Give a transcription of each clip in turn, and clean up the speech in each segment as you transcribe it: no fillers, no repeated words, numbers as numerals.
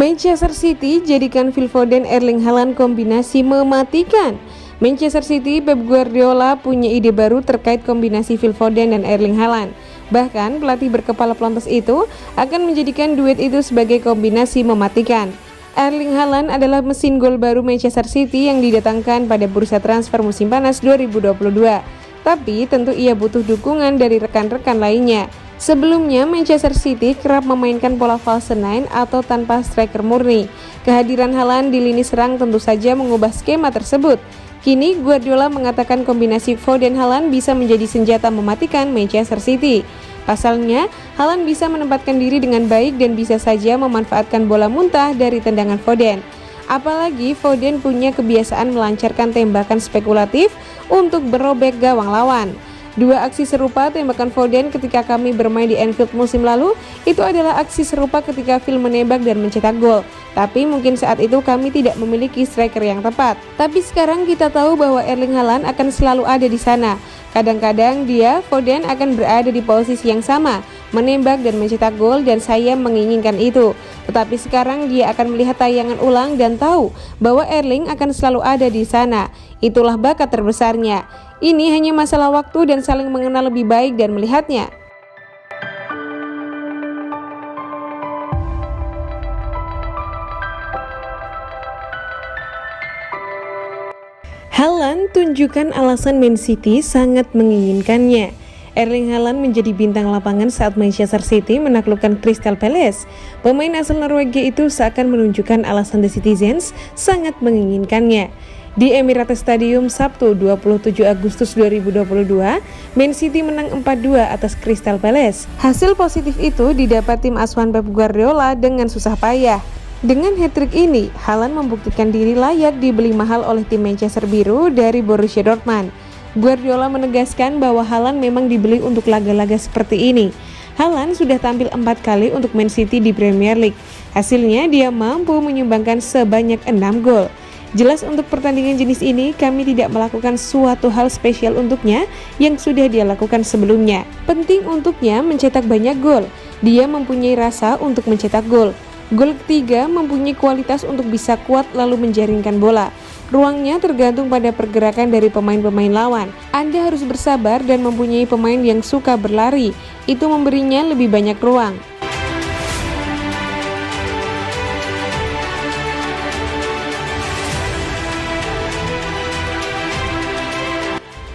Manchester City jadikan Phil Foden Erling Haaland kombinasi mematikan. Manchester City Pep Guardiola punya ide baru terkait kombinasi Phil Foden dan Erling Haaland. Bahkan pelatih berkepala pelontos itu akan menjadikan duet itu sebagai kombinasi mematikan. Erling Haaland adalah mesin gol baru Manchester City yang didatangkan pada bursa transfer musim panas 2022. Tapi tentu ia butuh dukungan dari rekan-rekan lainnya. Sebelumnya, Manchester City kerap memainkan pola false nine atau tanpa striker murni. Kehadiran Haaland di lini serang tentu saja mengubah skema tersebut. Kini Guardiola mengatakan kombinasi Foden Haaland bisa menjadi senjata mematikan Manchester City. Pasalnya, Haaland bisa menempatkan diri dengan baik dan bisa saja memanfaatkan bola muntah dari tendangan Foden. Apalagi Foden punya kebiasaan melancarkan tembakan spekulatif untuk berobek gawang lawan. Dua aksi serupa tembakan Foden ketika kami bermain di Anfield musim lalu itu adalah aksi serupa ketika Phil menembak dan mencetak gol. Tapi mungkin saat itu kami tidak memiliki striker yang tepat. Tapi sekarang kita tahu bahwa Erling Haaland akan selalu ada di sana. Kadang-kadang Foden akan berada di posisi yang sama, menembak dan mencetak gol, dan saya menginginkan itu. Tetapi sekarang dia akan melihat tayangan ulang dan tahu bahwa Erling akan selalu ada di sana. Itulah bakat terbesarnya. Ini hanya masalah waktu dan saling mengenal lebih baik dan melihatnya. Haaland tunjukkan alasan Man City sangat menginginkannya. Erling Haaland menjadi bintang lapangan saat Manchester City menaklukkan Crystal Palace. Pemain asal Norwegia itu seakan menunjukkan alasan The Citizens sangat menginginkannya. Di Emirates Stadium Sabtu 27 Agustus 2022, Man City menang 4-2 atas Crystal Palace. Hasil positif itu didapat tim asuhan Pep Guardiola dengan susah payah. Dengan hat-trick ini, Haaland membuktikan diri layak dibeli mahal oleh tim Manchester Biru dari Borussia Dortmund. Guardiola menegaskan bahwa Haaland memang dibeli untuk laga-laga seperti ini. Haaland sudah tampil 4 kali untuk Man City di Premier League. Hasilnya dia mampu menyumbangkan sebanyak 6 gol. Jelas untuk pertandingan jenis ini kami tidak melakukan suatu hal spesial untuknya yang sudah dia lakukan sebelumnya. Penting untuknya mencetak banyak gol. Dia mempunyai rasa untuk mencetak gol. Gol ketiga mempunyai kualitas untuk bisa kuat lalu menjaringkan bola. Ruangnya tergantung pada pergerakan dari pemain-pemain lawan. Anda harus bersabar dan mempunyai pemain yang suka berlari. Itu memberinya lebih banyak ruang.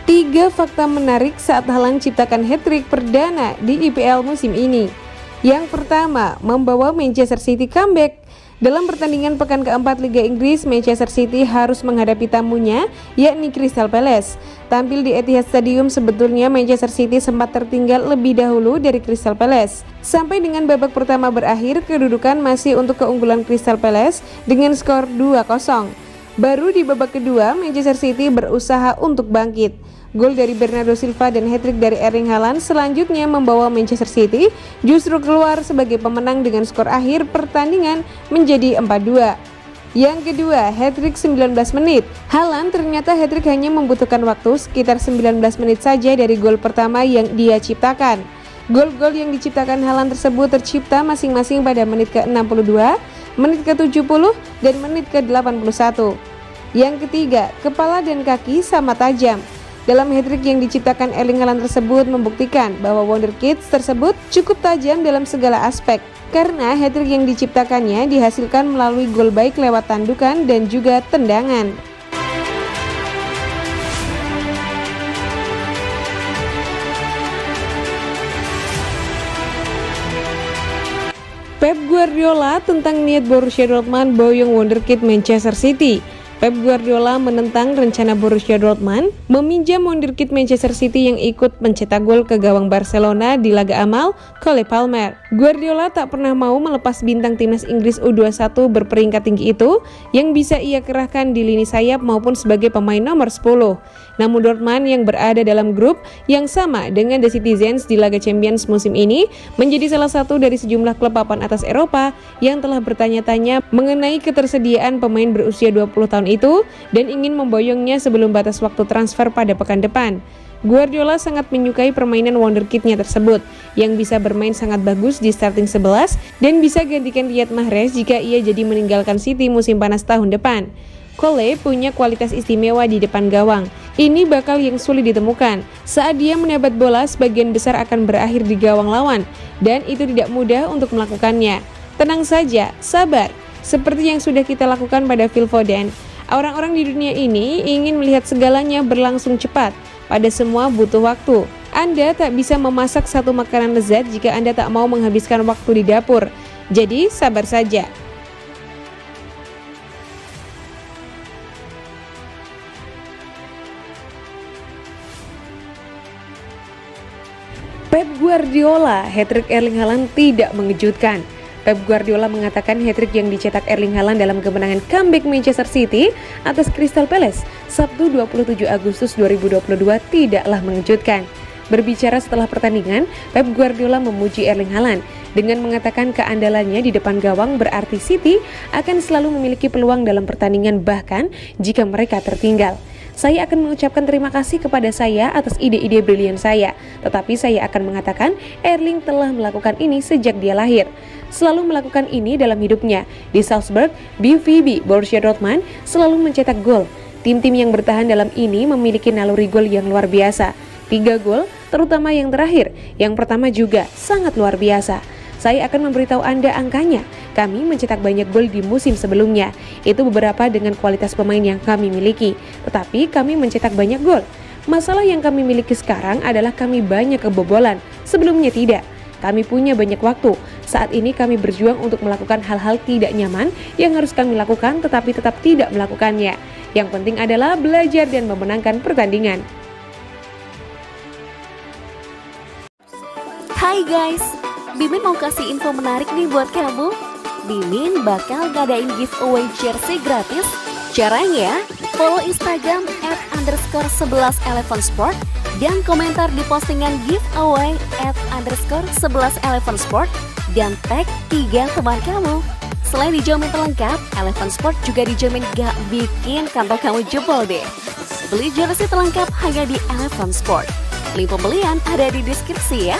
Tiga fakta menarik saat Haaland ciptakan hat-trick perdana di IPL musim ini. Yang pertama, membawa Manchester City comeback. Dalam pertandingan pekan keempat Liga Inggris, Manchester City harus menghadapi tamunya, yakni Crystal Palace. Tampil di Etihad Stadium, sebetulnya Manchester City sempat tertinggal lebih dahulu dari Crystal Palace. Sampai dengan babak pertama berakhir, kedudukan masih untuk keunggulan Crystal Palace dengan skor 2-0. Baru di babak kedua, Manchester City berusaha untuk bangkit. Gol dari Bernardo Silva dan hat-trick dari Erling Haaland selanjutnya membawa Manchester City justru keluar sebagai pemenang dengan skor akhir pertandingan menjadi 4-2. Yang kedua, hat-trick 19 menit. Haaland ternyata hat-trick hanya membutuhkan waktu sekitar 19 menit saja dari gol pertama yang dia ciptakan. Gol-gol yang diciptakan Haaland tersebut tercipta masing-masing pada menit ke-62, menit ke-70, dan menit ke-81. Yang ketiga, kepala dan kaki sama tajam. Dalam hat-trick yang diciptakan Erling Haaland tersebut membuktikan bahwa wonderkids tersebut cukup tajam dalam segala aspek. Karena hat-trick yang diciptakannya dihasilkan melalui gol baik lewat tandukan dan juga tendangan. Pep Guardiola tentang niat Borussia Dortmund boyong wonderkid Manchester City. Pep Guardiola menentang rencana Borussia Dortmund meminjam wonderkid Manchester City yang ikut mencetak gol ke gawang Barcelona di laga amal Cole Palmer. Guardiola tak pernah mau melepas bintang timnas Inggris U21 berperingkat tinggi itu yang bisa ia kerahkan di lini sayap maupun sebagai pemain nomor 10. Namun Dortmund yang berada dalam grup yang sama dengan The Citizens di laga Champions musim ini menjadi salah satu dari sejumlah klub papan atas Eropa yang telah bertanya-tanya mengenai ketersediaan pemain berusia 20 tahun itu dan ingin memboyongnya sebelum batas waktu transfer pada pekan depan. Guardiola sangat menyukai permainan wonderkid-nya tersebut, yang bisa bermain sangat bagus di starting 11 dan bisa gantikan Riyad Mahrez jika ia jadi meninggalkan City musim panas tahun depan. Cole punya kualitas istimewa di depan gawang. Ini bakal yang sulit ditemukan. Saat dia menyabet bola, sebagian besar akan berakhir di gawang lawan, dan itu tidak mudah untuk melakukannya. Tenang saja, sabar. Seperti yang sudah kita lakukan pada Phil Foden. Orang-orang di dunia ini ingin melihat segalanya berlangsung cepat. Pada semua butuh waktu. Anda tak bisa memasak satu makanan lezat jika Anda tak mau menghabiskan waktu di dapur. Jadi, sabar saja. Pep Guardiola, hat-trick Erling Haaland tidak mengejutkan. Pep Guardiola mengatakan hat-trick yang dicetak Erling Haaland dalam kemenangan comeback Manchester City atas Crystal Palace Sabtu 27 Agustus 2022 tidaklah mengejutkan. Berbicara setelah pertandingan, Pep Guardiola memuji Erling Haaland dengan mengatakan keandalannya di depan gawang berarti City akan selalu memiliki peluang dalam pertandingan bahkan jika mereka tertinggal. Saya akan mengucapkan terima kasih kepada saya atas ide-ide brilian saya, tetapi saya akan mengatakan Erling telah melakukan ini sejak dia lahir. Selalu melakukan ini dalam hidupnya. Di Salzburg, BVB, Borussia Dortmund selalu mencetak gol. Tim-tim yang bertahan dalam ini memiliki naluri gol yang luar biasa. 3 gol, terutama yang terakhir. Yang pertama juga sangat luar biasa. Saya akan memberitahu Anda angkanya. Kami mencetak banyak gol di musim sebelumnya. Itu beberapa dengan kualitas pemain yang kami miliki. Tetapi kami mencetak banyak gol. Masalah yang kami miliki sekarang adalah kami banyak kebobolan. Sebelumnya tidak. Kami punya banyak waktu. Saat ini kami berjuang untuk melakukan hal-hal tidak nyaman yang harus kami lakukan tetapi tetap tidak melakukannya. Yang penting adalah belajar dan memenangkan pertandingan. Hai guys, Mimin mau kasih info menarik nih buat kamu. Mimin bakal ngadain giveaway jersey gratis. Caranya, follow Instagram @_11elevensport dan komentar di postingan giveaway @_11elevensport dan tag 3 teman kamu. Selain dijamin terlengkap, Eleven Sport juga dijamin gak bikin kantong kamu jebol deh. Beli jersey terlengkap hanya di Eleven Sport. Link pembelian ada di deskripsi ya.